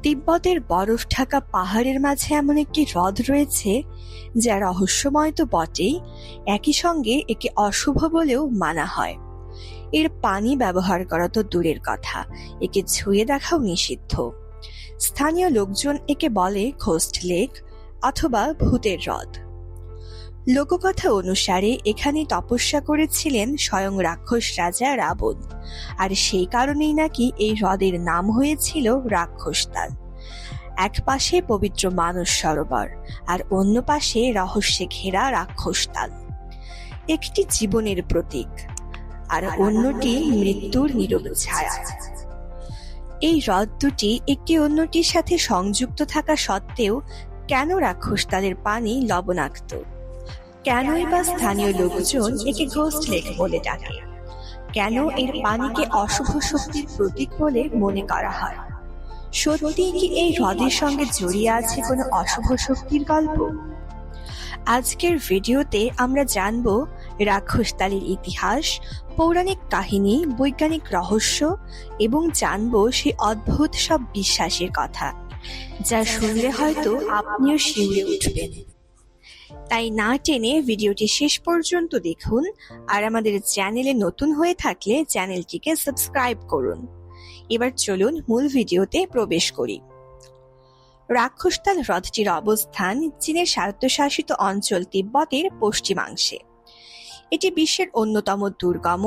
তিব্বতের বরফ ঢাকা পাহাড়ের মাঝে এমন একটি হ্রদ রয়েছে যা রহস্যময় তো বটেই, একই সঙ্গে একে অশুভ বলেও মানা হয়। এর পানি ব্যবহার করা তো দূরের কথা, একে ছুঁয়ে দেখাও নিষিদ্ধ। স্থানীয় লোকজন একে বলে ঘোস্ট লেক অথবা ভূতের হ্রদ। লোককথা অনুসারে এখানে তপস্যা করেছিলেন স্বয়ং রাক্ষস রাজা রাবণ, আর সেই কারণেই নাকি এই হ্রদের নাম হয়েছিল রাক্ষসতাল। এক পাশে পবিত্র মানস সরোবর আর অন্য পাশে রহস্যে ঘেরা রাক্ষসতাল। একটি জীবনের প্রতীক আর অন্যটি মৃত্যুর নীরব ছায়া। এই হ্রদ দুটি একটি অন্যটির সাথে সংযুক্ত থাকা সত্ত্বেও কেন রাক্ষসতালের পানি লবণাক্ত? কেনই বা স্থানীয় লোকজন একে ঘোস্ট লেক বলে ডাকে? কেন এর পানিকে অশুভ শক্তির প্রতীক বলে মনে করা হয়? সত্যিই কি এই হ্রদের সঙ্গে জড়িয়ে আছে কোনো অশুভ শক্তির গল্প? আজকের ভিডিওতে আমরা জানব রাক্ষসতালের ইতিহাস, পৌরাণিক কাহিনী, বৈজ্ঞানিক রহস্য এবং জানব সেই অদ্ভুত সব বিশ্বাসের কথা যা শুনলে হয়তো আপনিও শিউরে উঠবেন। তাই না টেনে ভিডিওটি শেষ পর্যন্ত দেখুন, আর আমাদের চ্যানেলে নতুন হয়ে থাকলে চ্যানেলটিকে সাবস্ক্রাইব করুন। এবার চলুন মূল ভিডিওতে প্রবেশ করি। রাক্ষসতাল হ্রদটির অবস্থান চীনের স্বায়ত্তশাসিত অঞ্চল তিব্বতের পশ্চিমাংশে। এটি বিশ্বের অন্যতম দুর্গম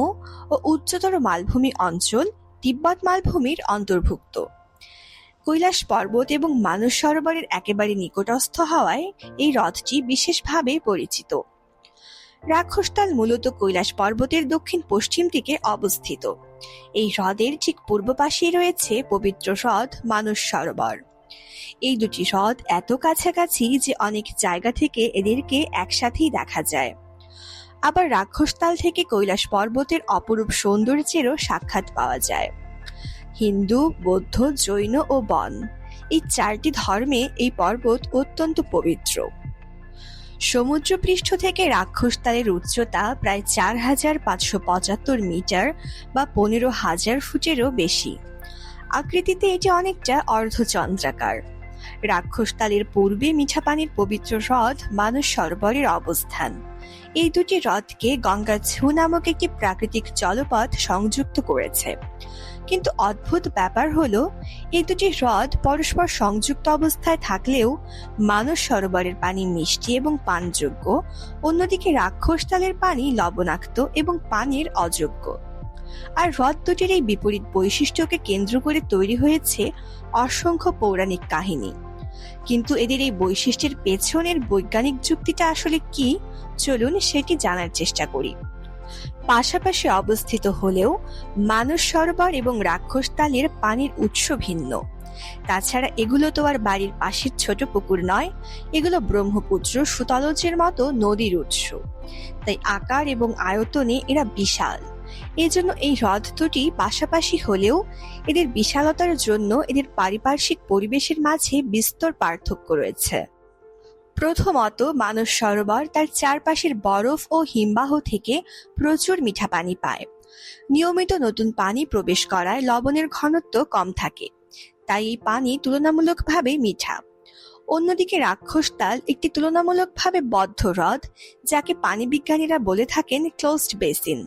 ও উচ্চতর মালভূমি অঞ্চল তিব্বত মালভূমির অন্তর্ভুক্ত। কৈলাস পর্বত এবং মানস সরোবরের একেবারে নিকটস্থ হওয়ায় এই হ্রদটি বিশেষভাবে পরিচিত। রাক্ষসতাল মূলত কৈলাস পর্বতের দক্ষিণ পশ্চিম দিকে অবস্থিত। এই হ্রদের ঠিক পূর্ব পাশেই রয়েছে পবিত্র হ্রদ মানস সরোবর। এই দুটি হ্রদ এত কাছাকাছি যে অনেক জায়গা থেকে এদেরকে একসাথেই দেখা যায়। আবার রাক্ষসতাল থেকে কৈলাস পর্বতের অপরূপ সৌন্দর্যেরও সাক্ষাৎ পাওয়া যায়। হিন্দু, বৌদ্ধ, জৈন ও বন, এই চারটি ধর্মে এই পর্বত অত্যন্ত পবিত্র। সমুদ্রপৃষ্ঠ থেকে রাক্ষসতালের উচ্চতা প্রায় ৪,৫৭৫ মিটার বা ১৫,০০০ ফুটেরও বেশি। আকৃতিতে এটি অনেকটা অর্ধচন্দ্রাকার। রাক্ষসতালের পূর্বে মিঠা পানির পবিত্র হ্রদ মানস সরোবরের অবস্থান। এই দুটি হ্রদকে গঙ্গা ছু নামক একটি প্রাকৃতিক জলপথ সংযুক্ত করেছে। কিন্তু অদ্ভুত ব্যাপার হলো, এই দুটি হ্রদ পরস্পর সংযুক্ত অবস্থায় থাকলেও মানস সরোবরের পানি মিষ্টি এবং পানযোগ্য, অন্যদিকে রাক্ষসতালের পানি লবণাক্ত এবং পানির অযোগ্য। আর হ্রদ দুটির এই বিপরীত বৈশিষ্ট্যকে কেন্দ্র করে তৈরি হয়েছে অসংখ্য পৌরাণিক কাহিনী। কিন্তু এদের এই বৈশিষ্ট্যের পেছনের বৈজ্ঞানিক যুক্তিটা আসলে কি, চলুন সেটি জানার চেষ্টা করি। পাশাপাশি অবস্থিত হলেও মানস সরোবর এবং রাক্ষসতালের পানির উৎস ভিন্ন। তাছাড়া এগুলো তো আর বাড়ির পাশের ছোট পুকুর নয়, এগুলো ব্রহ্মপুত্র, সুতলজের মতো নদীর উৎস। তাই আকার এবং আয়তনে এরা বিশাল। এজন্য এই হ্রদ দুটি পাশাপাশি হলেও এদের বিশালতার জন্য এদের পারিপার্শ্বিক পরিবেশের মাঝে বিস্তর পার্থক্য রয়েছে। প্রথমত, মানস সরোবর তার চারপাশের বরফ ও হিমবাহ থেকে প্রচুর মিঠা পানি পায়। নিয়মিত নতুন পানি প্রবেশ করায় লবণের ঘনত্ব কম থাকে, তাই এই পানি তুলনামূলকভাবে মিঠা। অন্যদিকে রাক্ষসতাল একটি তুলনামূলকভাবে বদ্ধ হ্রদ, যাকে পানি বিজ্ঞানীরা বলে থাকেন ক্লোজড বেসিন।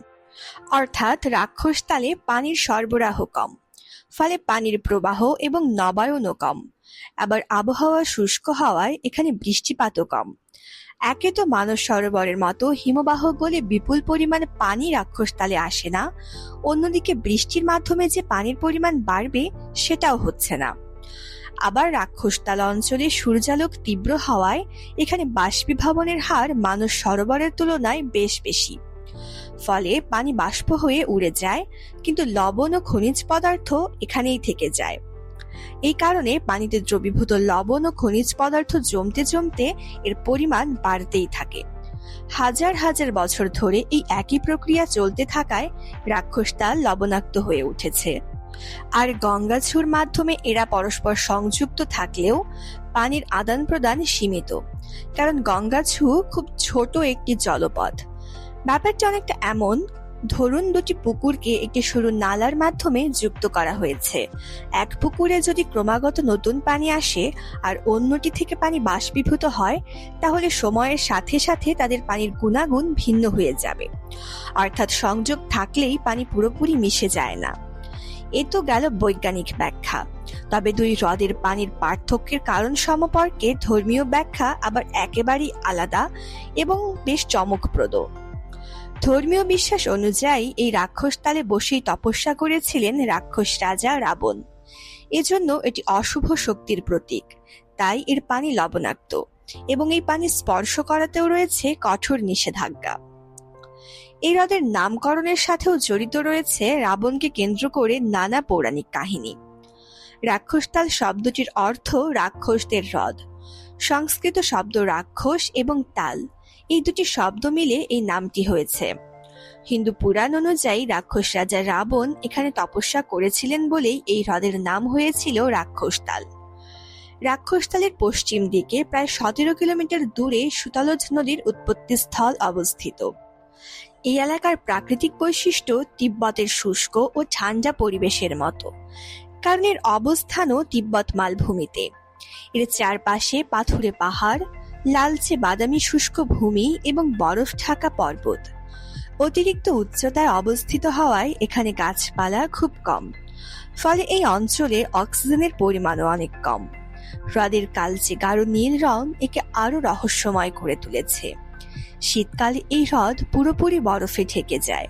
অর্থাৎ রাক্ষসতালে পানির সরবরাহ কম, ফলে পানির প্রবাহ এবং নবায়নও কম। আবার আবহাওয়া শুষ্ক হওয়ায় এখানে বৃষ্টিপাতও কম। একে তো মানস সরোবরের মতো হিমবাহ গলে বিপুল পরিমাণ পানি রাক্ষসতালে আসে না, অন্যদিকে বৃষ্টির মাধ্যমে যে পানির পরিমাণ বাড়বে সেটাও হচ্ছে না। আবার রাক্ষসতাল অঞ্চলে সূর্যালোক তীব্র হওয়ায় এখানে বাষ্পীভবনের হার মানস সরোবরের তুলনায় বেশ বেশি। ফলে পানি বাষ্প হয়ে উড়ে যায়, কিন্তু লবণ ও খনিজ পদার্থ এখানেই থেকে যায়। এই কারণে পানিতে দ্রবীভূত লবণ ও খনিজ পদার্থ জমতে জমতে এর পরিমাণ বাড়তেই থাকে। হাজার হাজার বছর ধরে এই একই প্রক্রিয়া চলতে থাকায় রাক্ষসতাল লবণাক্ত হয়ে উঠেছে। আর গঙ্গাছুর মাধ্যমে এরা পরস্পর সংযুক্ত থাকলেও পানির আদান প্রদান সীমিত, কারণ গঙ্গাছু খুব ছোট একটি জলপথ। ব্যাপারটা অনেকটা এমন, ধরুন দুটি পুকুরকে একটি সরু নালার মাধ্যমে যুক্ত করা হয়েছে। এক পুকুরে যদি ক্রমাগত নতুন পানি আসে আর অন্যটি থেকে পানি বাষ্পীভূত হয়, তাহলে সময়ের সাথে সাথে তাদের পানির গুণাগুণ ভিন্ন হয়ে যাবে। অর্থাৎ সংযোগ থাকলেই পানি পুরোপুরি মিশে যায় না। এ তো গেল বৈজ্ঞানিক ব্যাখ্যা। তবে দুই হ্রদের পানির পার্থক্যের কারণ সম্পর্কে ধর্মীয় ব্যাখ্যা আবার একেবারেই আলাদা এবং বেশ চমকপ্রদ। ধর্মীয় বিশ্বাস অনুযায়ী এই রাক্ষসতালে বসেই তপস্যা করেছিলেন রাক্ষস রাজা রাবণ। এজন্য এটি অশুভ শক্তির প্রতীক, তাই এর পানি লবণাক্ত এবং এই পানি স্পর্শ করাতেও রয়েছে কঠোর নিষেধাজ্ঞা। এই হ্রদের নামকরণের সাথেও জড়িত রয়েছে রাবণকে কেন্দ্র করে নানা পৌরাণিক কাহিনী। রাক্ষসতাল শব্দটির অর্থ রাক্ষসদের হ্রদ। সংস্কৃত শব্দ রাক্ষস এবং তাল, এই দুটি শব্দ মিলে এই নামটি হয়েছে। হিন্দু পুরাণ অনুযায়ী রাক্ষস রাজা রাবণ এখানে তপস্যা করেছিলেন বলেই এই হ্রদের নাম হয়েছিল রাক্ষসতাল। রাক্ষসতালের পশ্চিম দিকে প্রায় 17 কিলোমিটার দূরে সুতলজ নদীর উৎপত্তিস্থল অবস্থিত। এই এলাকার প্রাকৃতিক বৈশিষ্ট্য তিব্বতের শুষ্ক ও ঠান্ডা পরিবেশের মতো, কারণ এর অবস্থানও তিব্বত মালভূমিতে। এর চারপাশে পাথুরে পাহাড়, লালচে বাদামি শুষ্ক ভূমি এবং বরফ ঢাকা পর্বত। অতিরিক্ত উচ্চতায় অবস্থিত হওয়ায় এখানে গাছপালা খুব কম, ফলে এই অঞ্চলে অক্সিজেনের পরিমাণও অনেক কম। হ্রদের কালচে গাঢ় নীল রং একে আরো রহস্যময় করে তুলেছে। শীতকালে এই হ্রদ পুরোপুরি বরফে ঢেকে যায়।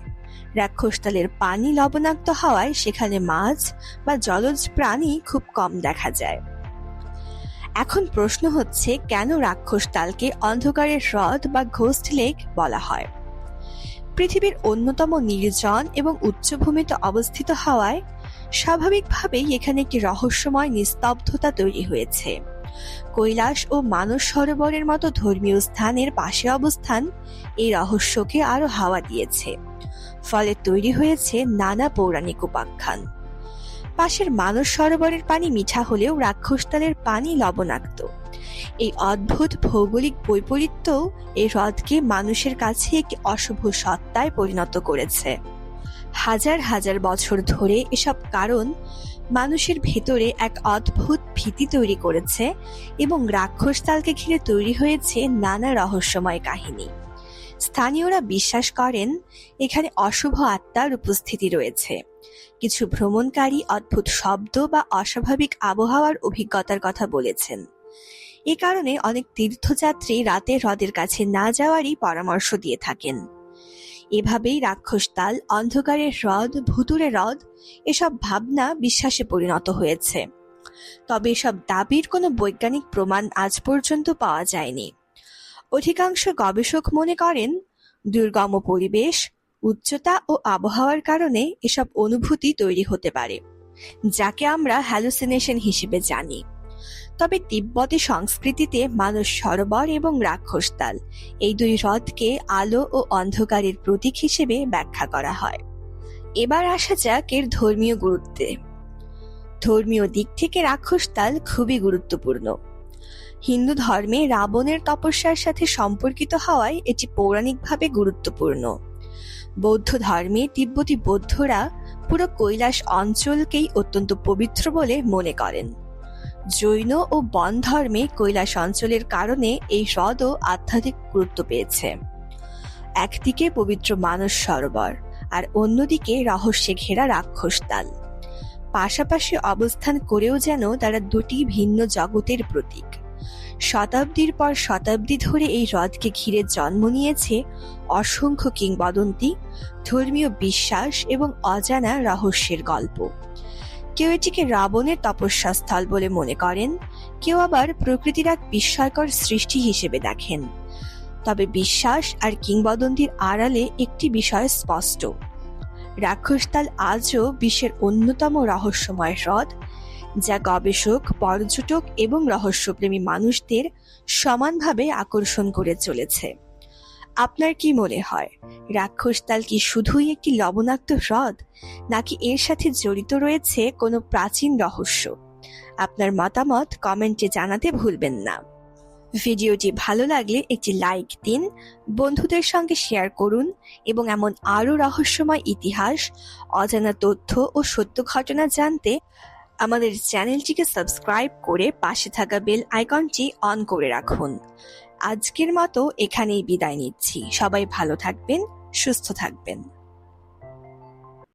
রাক্ষসতালের পানি লবণাক্ত হওয়ায় সেখানে মাছ বা জলজ প্রাণী খুব কম দেখা যায়। এখন প্রশ্ন হচ্ছে, কেন রাক্ষসতালকে অন্ধকারের হ্রদ বা ঘোস্ট লেক বলা হয়? পৃথিবীর অন্যতম নির্জন এবং উচ্চভূমিতে অবস্থিত হওয়ায় স্বাভাবিকভাবেই এখানে একটি রহস্যময় নিস্তব্ধতা তৈরি হয়েছে। কৈলাস ও মানস সরোবরের মতো ধর্মীয় স্থানের পাশে অবস্থান এই রহস্যকে আরো হাওয়া দিয়েছে, ফলে তৈরি হয়েছে নানা পৌরাণিক উপাখ্যান। পাশের মানস সরোবরের পানি মিঠা হলেও রাক্ষসতালের পানি লবণাক্ত। এই অদ্ভুত ভৌগোলিক বৈপরীত্য এই হ্রদকে মানুষের কাছে একটি অশুভ সত্তায় পরিণত করেছে। হাজার হাজার বছর ধরে এসব কারণ মানুষের ভেতরে এক অদ্ভুত ভীতি তৈরি করেছে এবং রাক্ষসতালকে ঘিরে তৈরি হয়েছে নানা রহস্যময় কাহিনী। স্থানীয়রা বিশ্বাস করেন এখানে অশুভ আত্মার উপস্থিতি রয়েছে। কিছু ভ্রমণকারী অদ্ভুত শব্দ বা অস্বাভাবিক আবহাওয়ার অভিজ্ঞতার কথা বলেছেন। এ কারণে অনেক তীর্থযাত্রী রাতে হ্রদের কাছে না যাওয়ারই পরামর্শ দিয়ে থাকেন। এভাবেই রাক্ষসতাল, অন্ধকারের হ্রদ, ভুতুড়ে হ্রদ এসব ভাবনা বিশ্বাসে পরিণত হয়েছে। তবে এসব দাবির কোনো বৈজ্ঞানিক প্রমাণ আজ পর্যন্ত পাওয়া যায়নি। অধিকাংশ গবেষক মনে করেন দুর্গম পরিবেশ, উচ্চতা ও আবহাওয়ার কারণে এসব অনুভূতি তৈরি হতে পারে, যাকে আমরা হ্যালুসিনেশন হিসেবে জানি। তবে তিব্বতী সংস্কৃতিতে মানস সরোবর এবং রাক্ষসতাল এই দুই হ্রদকে আলো ও অন্ধকারের প্রতীক হিসেবে ব্যাখ্যা করা হয়। এবার আসা যাক এর ধর্মীয় গুরুত্বে। ধর্মীয় দিক থেকে রাক্ষসতাল খুবই গুরুত্বপূর্ণ। হিন্দু ধর্মে রাবণের তপস্যার সাথে সম্পর্কিত হওয়ায় এটি পৌরাণিকভাবে গুরুত্বপূর্ণ। বৌদ্ধ ধর্মে তিব্বতী বৌদ্ধরা পুরো কৈলাস অঞ্চলকেই অত্যন্ত পবিত্র বলে মনে করেন। জৈন ও বন ধর্মে কৈলাস অঞ্চলের কারণে এই হ্রদও আধ্যাত্মিক গুরুত্ব পেয়েছে। একদিকে পবিত্র মানস সরোবর আর অন্যদিকে রহস্যে ঘেরা রাক্ষসতাল পাশাপাশি অবস্থান করেও যেন তারা দুটি ভিন্ন জগতের প্রতীক। শতাব্দীর পর শতাব্দী ধরে এই হ্রদকে ঘিরে জন্ম নিয়েছে অসংখ্য কিংবদন্তি, ধর্মীয় বিশ্বাস এবং অজানা রহস্যের গল্প। কেউ এটিকে রাবণের তপস্যাস্থল বলে মনে করেন, কেউ আবার প্রকৃতির এক বিস্ময়কর সৃষ্টি হিসেবে দেখেন। তবে বিশ্বাস আর কিংবদন্তির আড়ালে একটি বিষয় স্পষ্ট, রাক্ষসতাল আজও বিশ্বের অন্যতম রহস্যময় হ্রদ, যা গবেষক, পর্যটক এবং রহস্যপ্রেমী মানুষদের সমানভাবে আকর্ষণ করে চলেছে। আপনার কি মনে হয়, রাক্ষসতাল কি শুধুই একটি লবণাক্ত হ্রদ, নাকি এর সাথে জড়িত রয়েছে কোনো প্রাচীন রহস্য? আপনার মতামত কমেন্টে জানাতে ভুলবেন না। ভিডিওটি ভালো লাগলে একটি লাইক দিন, বন্ধুদের সঙ্গে শেয়ার করুন এবং এমন আরও রহস্যময় ইতিহাস, অজানা তথ্য ও সত্য ঘটনা জানতে আমাদের চ্যানেলটিকে সাবস্ক্রাইব করে পাশে থাকা বেল আইকনটি অন করে রাখুন। আজকের মতো এখানেই বিদায় নিচ্ছি। সবাই ভালো থাকবেন, সুস্থ থাকবেন।